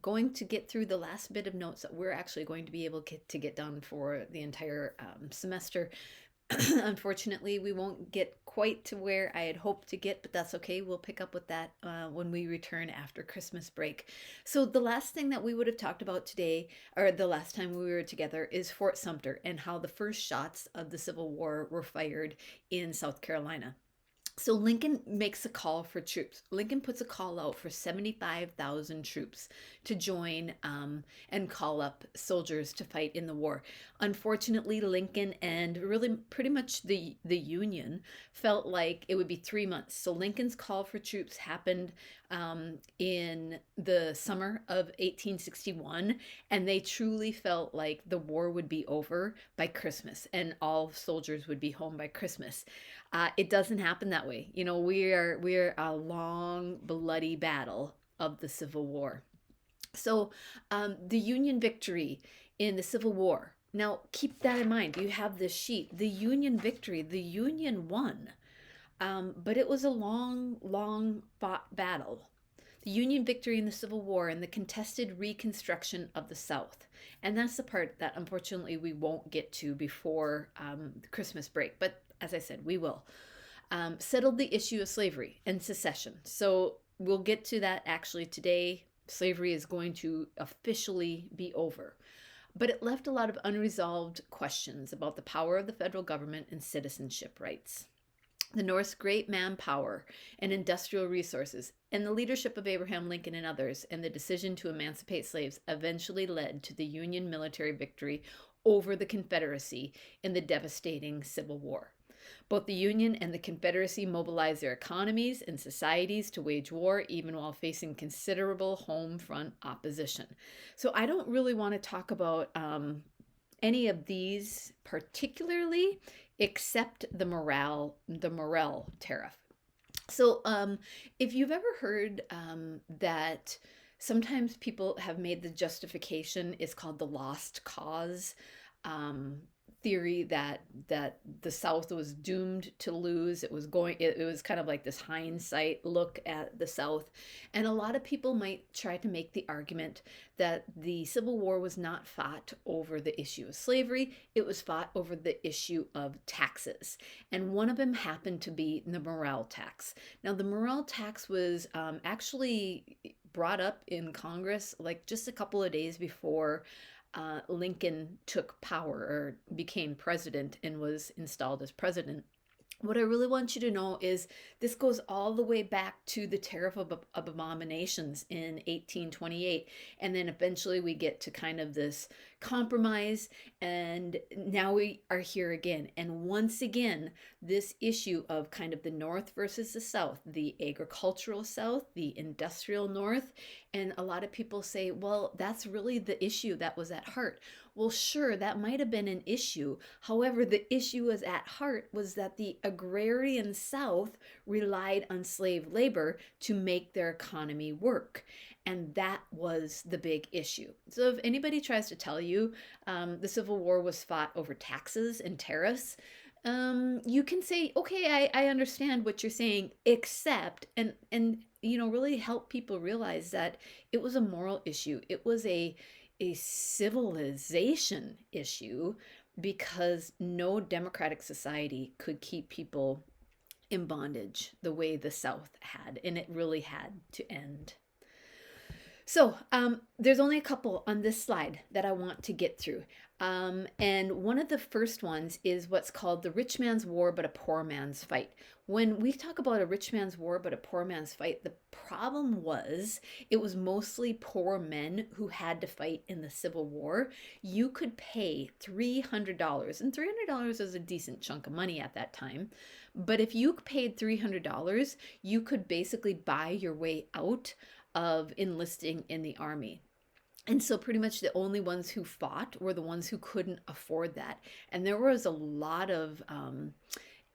going to get through the last bit of notes that we're actually going to be able to get done for the entire semester. Unfortunately, we won't get quite to where I had hoped to get, but that's okay. We'll pick up with that when we return after Christmas break. So, the last thing that we would have talked about today, or the last time we were together, is Fort Sumter and how the first shots of the Civil War were fired in South Carolina. So Lincoln makes a call for troops. Lincoln puts a call out for 75,000 troops to join and call up soldiers to fight in the war. Unfortunately, Lincoln and really pretty much the Union felt like it would be 3 months. So Lincoln's call for troops happened in the summer of 1861, and they truly felt like the war would be over by Christmas and all soldiers would be home by Christmas. It doesn't happen that way. You know, we are a long, bloody battle of the Civil War. So, the Union victory in the Civil War. Now, keep that in mind. You have this sheet. The Union victory. The Union won, but it was a long, long fought battle. The Union victory in the Civil War and the contested Reconstruction of the South. And that's the part that unfortunately we won't get to before the Christmas break. But as I said, we will. Settled the issue of slavery and secession. So we'll get to that actually today. Slavery is going to officially be over. But it left a lot of unresolved questions about the power of the federal government and citizenship rights. The North's great manpower and industrial resources, and the leadership of Abraham Lincoln and others, and the decision to emancipate slaves eventually led to the Union military victory over the Confederacy in the devastating Civil War. Both the Union and the Confederacy mobilized their economies and societies to wage war, even while facing considerable home front opposition. So I don't really want to talk about any of these particularly, except the Morrell tariff. So if you've ever heard that sometimes people have made the justification is called the lost cause theory, that the South was doomed to lose. It was kind of like this hindsight look at the South, and a lot of people might try to make the argument that the Civil War was not fought over the issue of slavery. It was fought over the issue of taxes, and one of them happened to be the Morrell tax. Now, the Morrell tax was actually brought up in Congress like just a couple of days before Lincoln took power or became president and was installed as president. What I really want you to know is this goes all the way back to the Tariff of Abominations in 1828. And then eventually we get to kind of this compromise. And now we are here again. And once again, this issue of kind of the North versus the South, the agricultural South, the industrial North. And a lot of people say, well, that's really the issue that was at heart. Well, sure, that might have been an issue. However, the issue was at heart was that the agrarian South relied on slave labor to make their economy work. And that was the big issue. So if anybody tries to tell you the Civil War was fought over taxes and tariffs, you can say, okay, I understand what you're saying, except, and really help people realize that it was a moral issue. It was a civilization issue, because no democratic society could keep people in bondage the way the South had, and it really had to end. So there's only a couple on this slide that I want to get through. And one of the first ones is what's called the rich man's war, but a poor man's fight. When we talk about a rich man's war, but a poor man's fight, the problem was it was mostly poor men who had to fight in the Civil War. You could pay $300, and $300 is a decent chunk of money at that time. But if you paid $300, you could basically buy your way out of enlisting in the army. And so pretty much the only ones who fought were the ones who couldn't afford that. And there was a lot of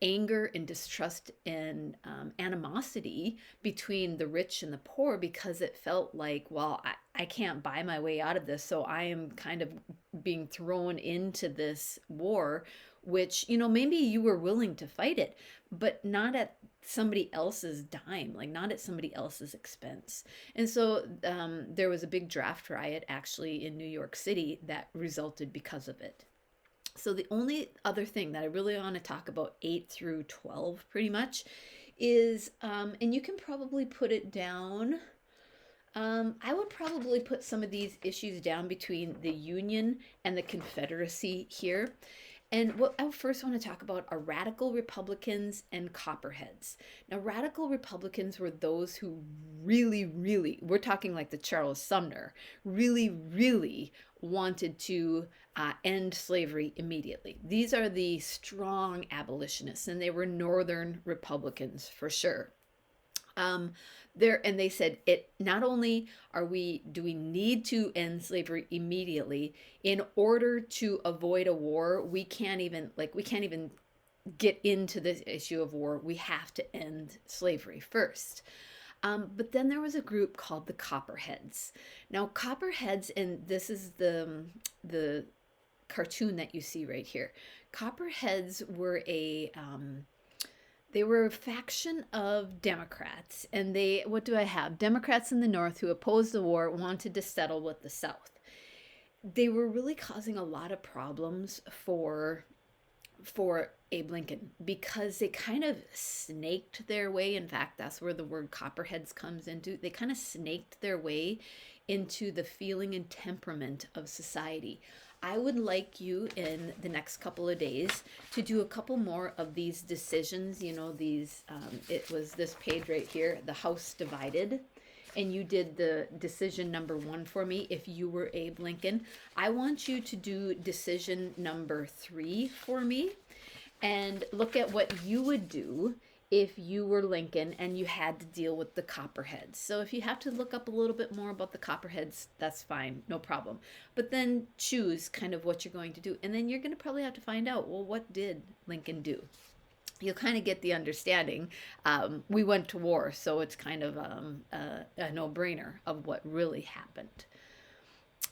anger and distrust and animosity between the rich and the poor, because it felt like, well, I can't buy my way out of this, so I am kind of being thrown into this war, which, maybe you were willing to fight it, but not at somebody else's dime, like not at somebody else's expense. And so there was a big draft riot actually in New York City that resulted because of it. So the only other thing that I really want to talk about 8 through 12 pretty much is, and you can probably put it down. I would probably put some of these issues down between the Union and the Confederacy here. And what I first want to talk about are radical Republicans and Copperheads. Now, radical Republicans were those who really, really, we're talking like the Charles Sumner, really, really wanted to end slavery immediately. These are the strong abolitionists, and they were Northern Republicans for sure. There, and they said it, not only do we need to end slavery immediately, in order to avoid a war, we can't even get into this issue of war. We have to end slavery first. But then there was a group called the Copperheads. Now, Copperheads, and this is the cartoon that you see right here. Copperheads were they were a faction of Democrats, and what do I have? Democrats in the North who opposed the war wanted to settle with the South. They were really causing a lot of problems for Abe Lincoln because they kind of snaked their way. In fact, that's where the word Copperheads comes into. They kind of snaked their way into the feeling and temperament of society. I would like you in the next couple of days to do a couple more of these decisions. You know, it was this page right here, the House Divided. And you did the decision number 1 for me if you were Abe Lincoln. I want you to do decision number 3 for me and look at what you would do if you were Lincoln and you had to deal with the Copperheads. So if you have to look up a little bit more about the Copperheads, that's fine, no problem. But then choose kind of what you're going to do. And then you're going to probably have to find out, well, what did Lincoln do? You'll kind of get the understanding. We went to war, so it's kind of a no-brainer of what really happened.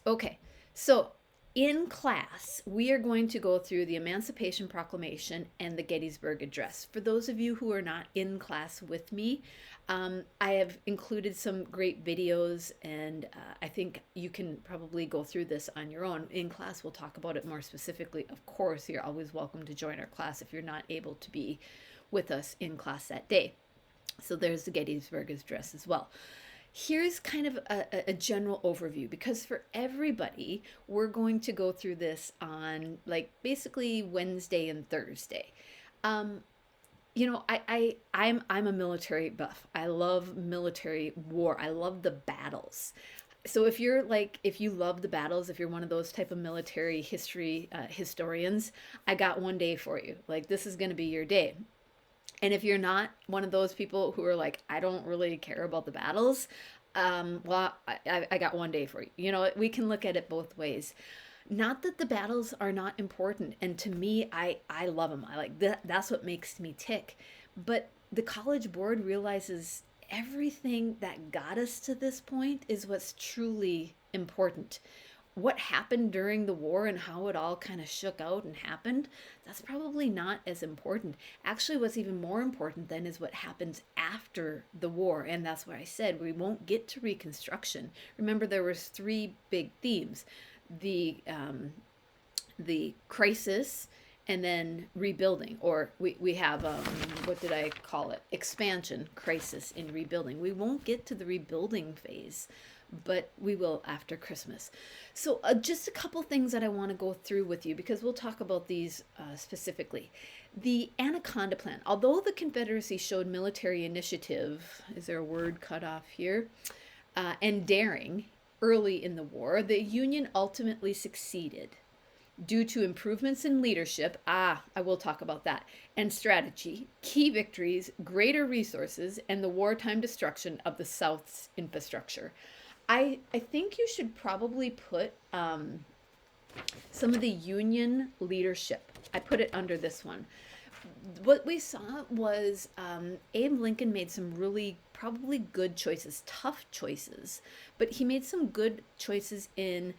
Okay, so in class, we are going to go through the Emancipation Proclamation and the Gettysburg Address. For those of you who are not in class with me, I have included some great videos, and I think you can probably go through this on your own. In class, we'll talk about it more specifically. Of course, you're always welcome to join our class if you're not able to be with us in class that day. So there's the Gettysburg Address as well. Here's kind of a general overview, because for everybody, we're going to go through this on like basically Wednesday and Thursday. You know, I'm a military buff. I love military war. I love the battles. So if you love the battles, if you're one of those type of military history historians, I got one day for you. Like, this is going to be your day. And if you're not one of those people who are like, I don't really care about the battles, well, I got one day for you. You know, we can look at it both ways. Not that the battles are not important. And to me, I love them. I like that. That's what makes me tick. But the College Board realizes everything that got us to this point is what's truly important. What happened during the war and how it all kind of shook out and happened, that's probably not as important. Actually, what's even more important then is what happens after the war. And that's why I said we won't get to Reconstruction. Remember, there was 3 big themes: the crisis, and then rebuilding, or we have, what did I call it? Expansion, crisis, and rebuilding. We won't get to the rebuilding phase, but we will after Christmas. So just a couple things that I want to go through with you, because we'll talk about these specifically. The Anaconda Plan. Although the Confederacy showed military initiative, is there a word cut off here, and daring early in the war, the Union ultimately succeeded due to improvements in leadership, I will talk about that, and strategy, key victories, greater resources, and the wartime destruction of the South's infrastructure. I think you should probably put some of the Union leadership. I put it under this one. What we saw was Abe Lincoln made some really probably good choices, tough choices, but he made some good choices in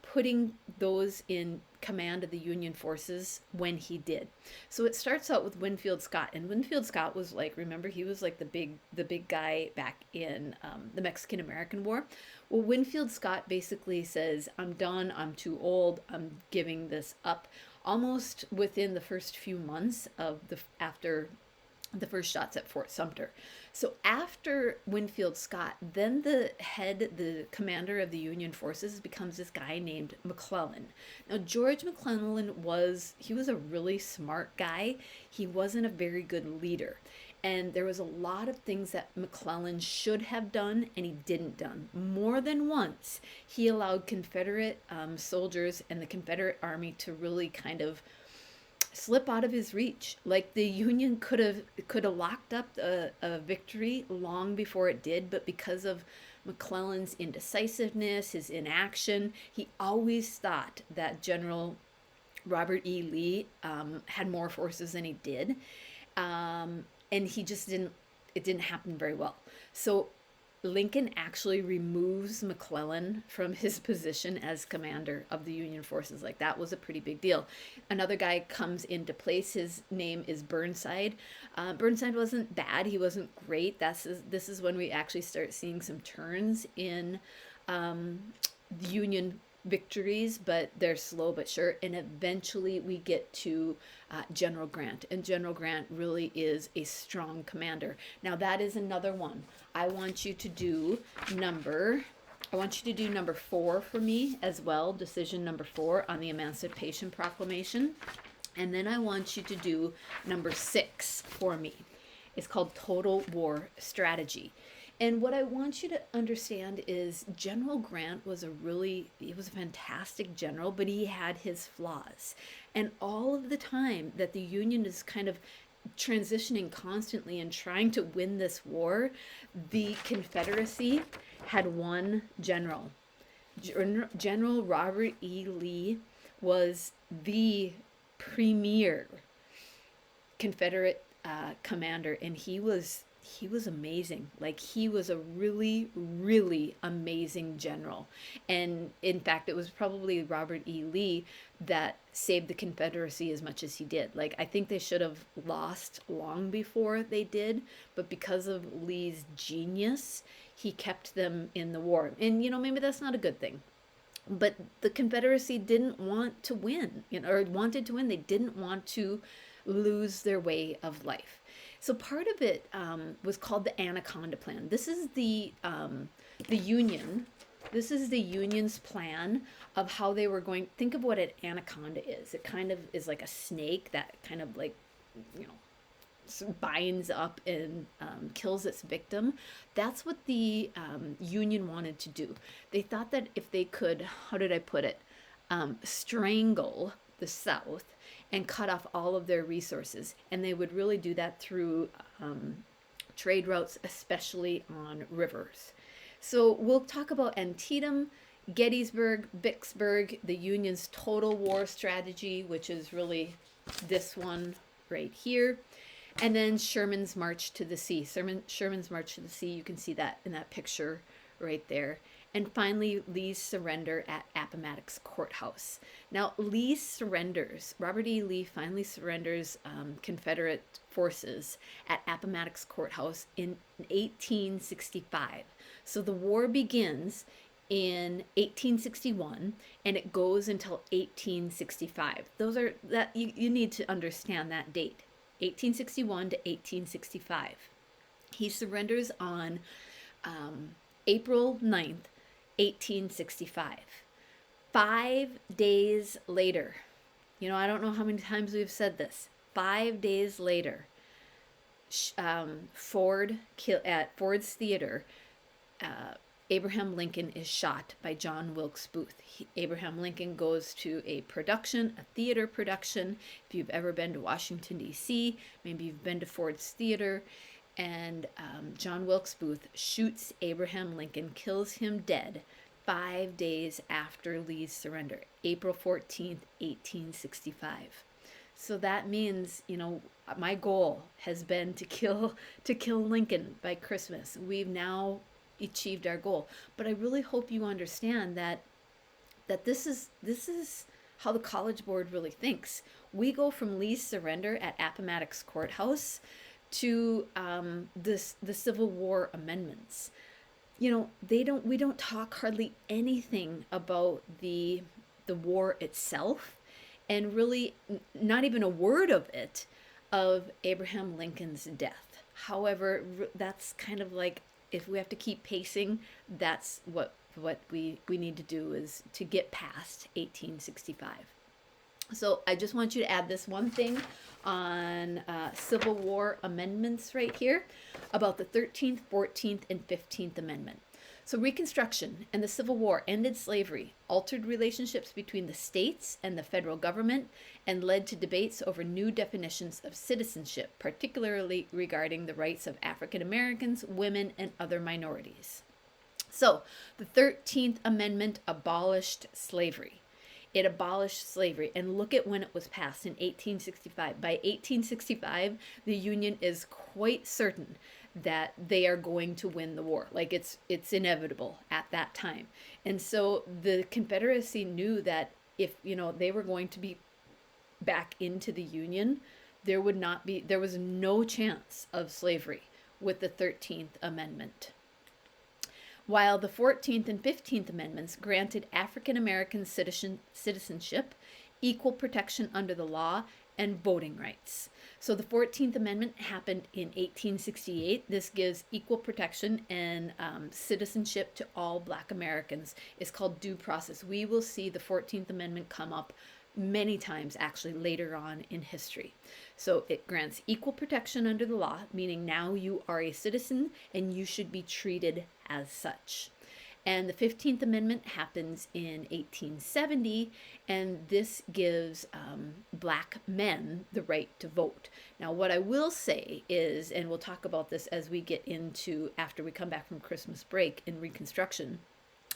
putting those in command of the Union forces when he did. So it starts out with Winfield Scott, and Winfield Scott was like, remember, he was like the big guy back in the Mexican American War. Well, Winfield Scott basically says, "I'm done. I'm too old. I'm giving this up." Almost within the first few months of the after the first shots at Fort Sumter. So after Winfield Scott, then the commander of the Union forces becomes this guy named McClellan. Now George McClellan he was a really smart guy. He wasn't a very good leader. And there was a lot of things that McClellan should have done and he didn't done. More than once, he allowed Confederate soldiers and the Confederate army to really kind of slip out of his reach. Like the Union could have locked up a victory long before it did, but because of McClellan's indecisiveness, his inaction, he always thought that General Robert E. Lee had more forces than he did, and he just didn't. It didn't happen very well. So Lincoln actually removes McClellan from his position as commander of the Union forces. Like that was a pretty big deal. Another guy comes into place. His name is Burnside. Burnside wasn't bad. He wasn't great. This is when we actually start seeing some turns in Union victories, but they're slow but sure. And eventually we get to General Grant, and General Grant really is a strong commander. Now that is another one. I want you to do number 4 for me as well, decision number 4 on the Emancipation Proclamation. And then I want you to do number 6 for me. It's called Total War Strategy. And what I want you to understand is General Grant he was a fantastic general, but he had his flaws. And all of the time that the Union is kind of transitioning constantly and trying to win this war, the Confederacy had one general. General Robert E. Lee was the premier Confederate commander, and he was amazing. Like he was a really, really amazing general. And in fact, it was probably Robert E. Lee that saved the Confederacy as much as he did. Like I think they should have lost long before they did, but because of Lee's genius, he kept them in the war. And maybe that's not a good thing. But the Confederacy didn't want to win, or wanted to win. They didn't want to lose their way of life. So part of it was called the Anaconda Plan. This is the Union. This is the Union's plan of how they were going. Think of what an anaconda is. It kind of is like a snake that kind of like, binds up and kills its victim. That's what the Union wanted to do. They thought that if they could, how did I put it, strangle the South and cut off all of their resources. And they would really do that through trade routes, especially on rivers. So we'll talk about Antietam, Gettysburg, Vicksburg, the Union's total war strategy, which is really this one right here. And then Sherman's March to the Sea. Sherman's March to the Sea, you can see that in that picture right there. And finally, Lee's surrender at Appomattox Courthouse. Now, Lee surrenders. Robert E. Lee finally surrenders Confederate forces at Appomattox Courthouse in 1865. So the war begins in 1861 and it goes until 1865. Those are that you need to understand that date. 1861 to 1865. He surrenders on April 9th, 1865. 5 days later, I don't know how many times we've said this. 5 days later, at Ford's Theater, Abraham Lincoln is shot by John Wilkes Booth. Abraham Lincoln goes to a theater production. If you've ever been to Washington, D.C., maybe you've been to Ford's Theater, and John Wilkes Booth shoots Abraham Lincoln, kills him dead 5 days after Lee's surrender, April 14th, 1865. So that means, my goal has been to kill Lincoln by Christmas. We've now achieved our goal. But I really hope you understand that that this is how the College Board really thinks. We go from Lee's surrender at Appomattox Courthouse to the Civil War amendments. We don't talk hardly anything about the war itself, and really not even a word of it, of Abraham Lincoln's death. However, that's kind of like, if we have to keep pacing, that's what we need to do, is to get past 1865. So I just want you to add this one thing on Civil War amendments right here about the 13th, 14th, and 15th Amendment. So Reconstruction and the Civil War ended slavery, altered relationships between the states and the federal government, and led to debates over new definitions of citizenship, particularly regarding the rights of African Americans, women, and other minorities. So the 13th Amendment abolished slavery. It abolished slavery. And look at when it was passed, in 1865. By 1865, the Union is quite certain that they are going to win the war. Like, it's inevitable at that time. And so the Confederacy knew that if, they were going to be back into the Union, there was no chance of slavery with the 13th Amendment. While the 14th and 15th Amendments granted African American citizenship, equal protection under the law, and voting rights. So the 14th Amendment happened in 1868. This gives equal protection and citizenship to all Black Americans. It's called due process. We will see the 14th Amendment come up many times, actually, later on in history. So it grants equal protection under the law, meaning now you are a citizen and you should be treated as such. And the 15th Amendment happens in 1870, and this gives Black men the right to vote. Now, what I will say is, and we'll talk about this as we get into, after we come back from Christmas break in Reconstruction,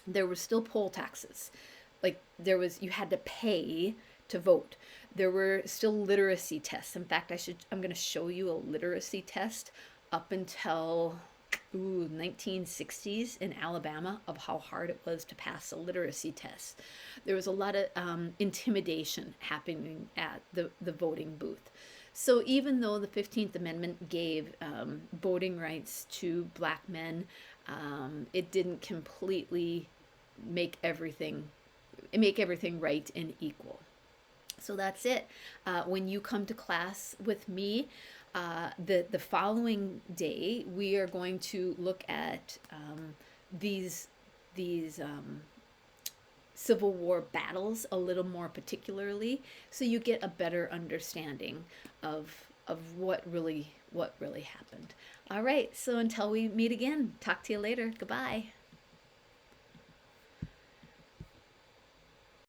there were still poll taxes. Like, you had to pay to vote. There were still literacy tests. In fact, I'm going to show you a literacy test up until 1960s in Alabama, of how hard it was to pass a literacy test. There was a lot of intimidation happening at the voting booth. So even though the 15th Amendment gave voting rights to Black men, it didn't completely make everything right and equal. So that's it. When you come to class with me, the following day, we are going to look at these Civil War battles a little more particularly, so you get a better understanding of what really happened. All right, so until we meet again, talk to you later. Goodbye.